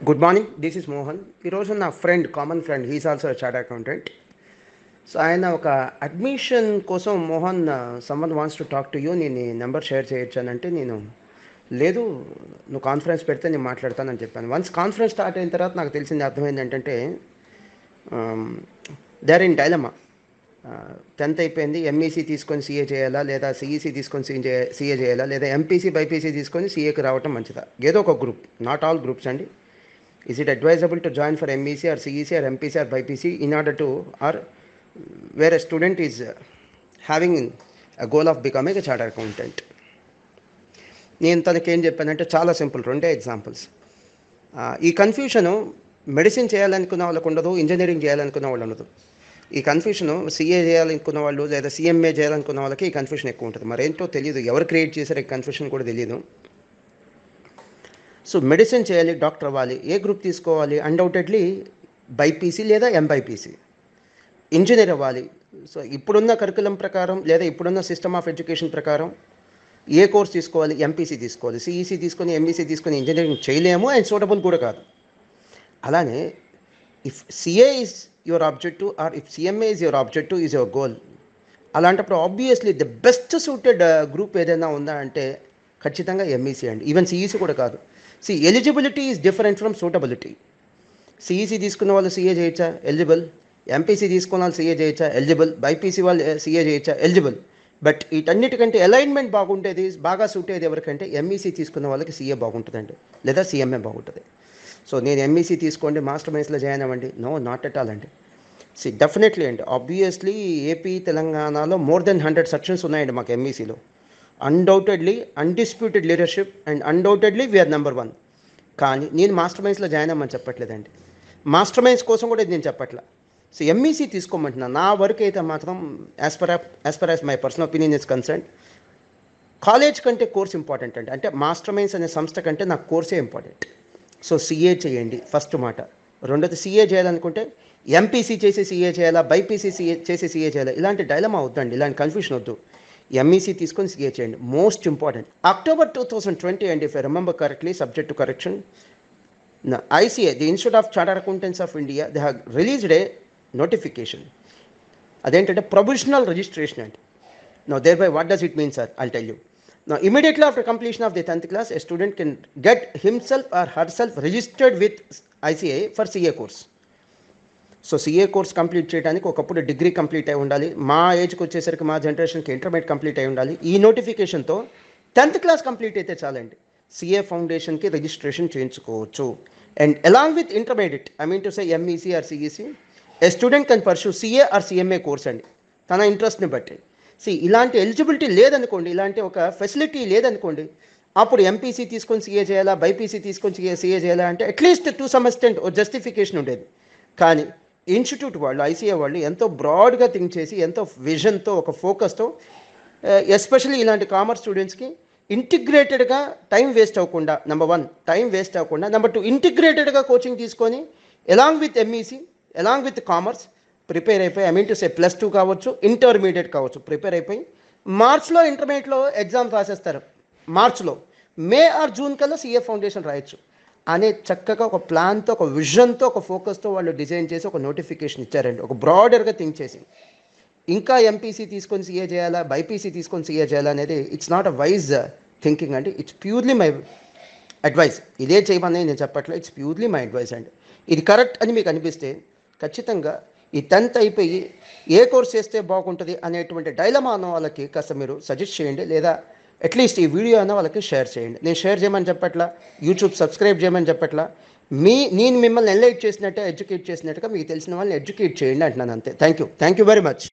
Good morning. This is Mohan. ఈరోజు నా friend, common friend, he's also chart accountant. So ఆయన ఒక అడ్మిషన్ కోసం, Mohan someone wants to talk to you, నేను number share చేయొచ్చానంటే, నేను లేదు, నువ్వు కాన్ఫరెన్స్ పెడితే నేను మాట్లాడతానని చెప్పాను. వన్స్ కాన్ఫరెన్స్ స్టార్ట్ అయిన తర్వాత నాకు తెలిసింది, అర్థమైంది ఏంటంటే they are in dilemma. 10th అయిపోయింది, ఎంఈసీ తీసుకొని సీఏ చేయాలా, లేదా సిఈసీ తీసుకొని సీఏ చేయాలా, లేదా ఎంపీసీ బైపీసీ తీసుకొని సీఏకి రావటం మంచిదా? ఏదో ఒక గ్రూప్, నాట్ ఆల్ గ్రూప్స్ అండి. Is it advisable to join for MEC or CEC or MPC or BPC in order to, or where a student is having a goal of becoming a chartered accountant? నేను తనకి ఏం చెప్పానంటే చాలా simple, రెండే examples. ఈ confusion medicine చేయాలనుకున్న వాళ్ళకు ఉండదు, ఇంజనీరింగ్ చేయాలనుకున్న వాళ్ళు ఉండదు. ఈ కన్ఫ్యూషను సిఏ చేయాలనుకున్న వాళ్ళు లేదా సిఎంఏ చేయాలనుకున్న వాళ్ళకి ఈ కన్ఫ్యూషన్ ఎక్కువ ఉంటుంది. మరేంటో తెలియదు, ఎవరు క్రియేట్ చేశారో ఈ కన్ఫ్యూషన్ కూడా తెలియదు. సో మెడిసిన్ చేయాలి, డాక్టర్ అవ్వాలి, ఏ గ్రూప్ తీసుకోవాలి? అన్డౌటెడ్లీ బైపీసీ లేదా ఎంబైపీసీ. ఇంజనీర్ అవ్వాలి, సో ఇప్పుడున్న కరికులం ప్రకారం లేదా ఇప్పుడున్న సిస్టమ్ ఆఫ్ ఎడ్యుకేషన్ ప్రకారం ఏ కోర్స్ తీసుకోవాలి? ఎంపీసీ తీసుకోవాలి. సిఈసీ తీసుకొని ఎంఈసీ తీసుకొని ఇంజనీరింగ్ చేయలేము, అండ్ సూటబుల్ కూడా కాదు. అలానే if CA is your objective or if CMA is your objective, is your goal, అలాంటప్పుడు obviously the best suited group ఏదైనా ఉందా అంటే ఖచ్చితంగా ఎంఈసీ అండి. ఈవెన్ సిఈసీ కూడా కాదు. Eligibility is different from suitability. CEC తీసుకున్న వాళ్ళు సీఏ చేయొచ్చా? ఎలిజిబుల్. ఎంపీసీ తీసుకున్న వాళ్ళు సీఏ చేయొచ్చా? ఎలిజిబుల్. బైపీసీ వాళ్ళు సీఏ చేయొచ్చా? ఎలిజిబుల్. బట్ వీటన్నిటికంటే అలైన్మెంట్ బాగుంటేది, బాగా సూట్ అయ్యేది ఎవరికంటే ఎంఈసీ తీసుకున్న వాళ్ళకి సీఏ బాగుంటుందండి, లేదా సిఎంఏ బాగుంటుంది. సో నేను ఎంఈసీ తీసుకోండి, మాస్టర్ మైన్స్లో జాయిన్ అవ్వండి, నో, నాట్ ఎట్ ఆల్ అండి. డెఫినెట్లీ అండి, ఆబ్వియస్లీ ఏపీ తెలంగాణలో మోర్ దెన్ 100 సెక్షన్స్ ఉన్నాయండి మాకు ఎంఈసీలో. Undoubtedly undisputed leadership and undoubtedly we నెంబర్ 1. కానీ నేను మాస్టర్ మైన్స్లో జాయిన్ అవ్వమని చెప్పట్లేదండి, మాస్టర్ మైన్స్ కోసం కూడా నేను చెప్పట్లా. సో ఎంఈసీ తీసుకోమంటున్నా. నా వరకు అయితే మాత్రం as per as my personal opinion is concern, college కంటే కోర్స్ ఇంపార్టెంట్ అండి. అంటే మాస్టర్ మైన్స్ అనే సంస్థ కంటే నాకు కోర్సే ఇంపార్టెంట్. సో సిఏ చేయండి ఫస్ట్ మాట. రెండోది, సిఏ చేయాలనుకుంటే ఎంపీసీ చేసి సిఏ చేయాలా, బైపీసీ చేసి సిఏ చేయాలా, ఇలాంటి డైలమా వద్దండి, ఇలాంటి కన్ఫ్యూషన్ వద్దు. ఎంఈసీ తీసుకొని సీఏ చేయండి, most important. October 2020 and if I remember correctly, subject to correction, ICA, the institute of chartered accountants of India, they have released a notification. అదేంటంటే ప్రొవిజనల్ రిజిస్ట్రేషన్ అండి. Now thereby what does it mean sir? I'll tell you. Now, immediately after completion of the 10th class, a student can get himself or herself registered with ICA for CA course. So CA course complete చేయడానికి ఒకప్పుడు degree complete అయి ఉండాలి. మా ఏజ్కి వచ్చేసరికి, మా జనరేషన్కి intermediate complete అయి ఉండాలి. ఈ నోటిఫికేషన్తో 10th క్లాస్ కంప్లీట్ అయితే చాలండి, సిఏ ఫౌండేషన్కి రిజిస్ట్రేషన్ చేయించుకోవచ్చు. And along with intermediate, I mean to say MEC or CEC, a student can pursue CA or CMA course అండి, తన ఇంట్రెస్ట్ని బట్టి. ఇలాంటి ఎలిజిబిలిటీ లేదనుకోండి, ఇలాంటి ఒక ఫెసిలిటీ లేదనుకోండి, అప్పుడు ఎంపీసీ తీసుకొని సీఏ చేయాలా, బైపీసీ తీసుకొని సీఏ చేయాలా అంటే అట్లీస్ట్ టు సమ్ ఎక్స్టెంట్ ఓ జస్టిఫికేషన్ ఉండేది. కానీ ఇన్స్టిట్యూట్ వాళ్ళు, ఐసీఏ వాళ్ళు ఎంతో బ్రాడ్గా థింక్ చేసి, ఎంతో విజన్తో, ఒక ఫోకస్తో, ఎస్పెషల్లీ ఇలాంటి కామర్స్ స్టూడెంట్స్కి ఇంటిగ్రేటెడ్గా టైం వేస్ట్ అవ్వకుండా, నెంబర్ 1 టైం వేస్ట్ అవ్వకుండా, నెంబర్ 2 ఇంటిగ్రేటెడ్గా కోచింగ్ తీసుకొని along with MEC, along with commerce prepare అయిపోయి, ఐ మీన్ టు సే +2 కావచ్చు, ఇంటర్మీడియట్ కావచ్చు, ప్రిపేర్ అయిపోయి మార్చ్లో ఇంటర్మీడియట్లో ఎగ్జామ్స్ రాసేస్తారు. మార్చ్లో, మే ఆర్ జూన్ కల్లా సీఏ ఫౌండేషన్ రాయొచ్చు అనే చక్కగా ఒక ప్లాన్తో, ఒక విజన్తో, ఒక ఫోకస్తో వాళ్ళు డిజైన్ చేసి ఒక నోటిఫికేషన్ ఇచ్చారండి, ఒక బ్రాడర్గా థింక్ చేసి. ఇంకా ఎంపీసీ తీసుకొని సీఏ చేయాలా, బైపీసీ తీసుకొని సీఏ చేయాలా అనేది it's not a wise thinking అండి. It's purely my advice. ఇదే చేయమని నేను చెప్పట్లేదు, ఇట్స్ ప్యూర్లీ మై అడ్వైస్ అండి. ఇది కరెక్ట్ అని మీకు అనిపిస్తే ఖచ్చితంగా ఈ 10th అయిపోయి ఏ కోర్స్ చేస్తే బాగుంటుంది అనేటువంటి డైలమా అన్న వాళ్ళకి కాస్త మీరు సజెస్ట్ చేయండి, లేదా అట్లీస్ట్ ఈ వీడియో అన్న వాళ్ళకి షేర్ చేయండి. నేను షేర్ చేయమని చెప్పట్లా, యూట్యూబ్ సబ్స్క్రైబ్ చేయమని చెప్పట్లా. నేను మిమ్మల్ని ఎన్లైట్ చేసినట్టే, ఎడ్యుకేట్ చేసినట్టుగా మీకు తెలిసిన వాళ్ళని ఎడ్యుకేట్ చేయండి అంటున్నాను, అంతే. Thank you very much.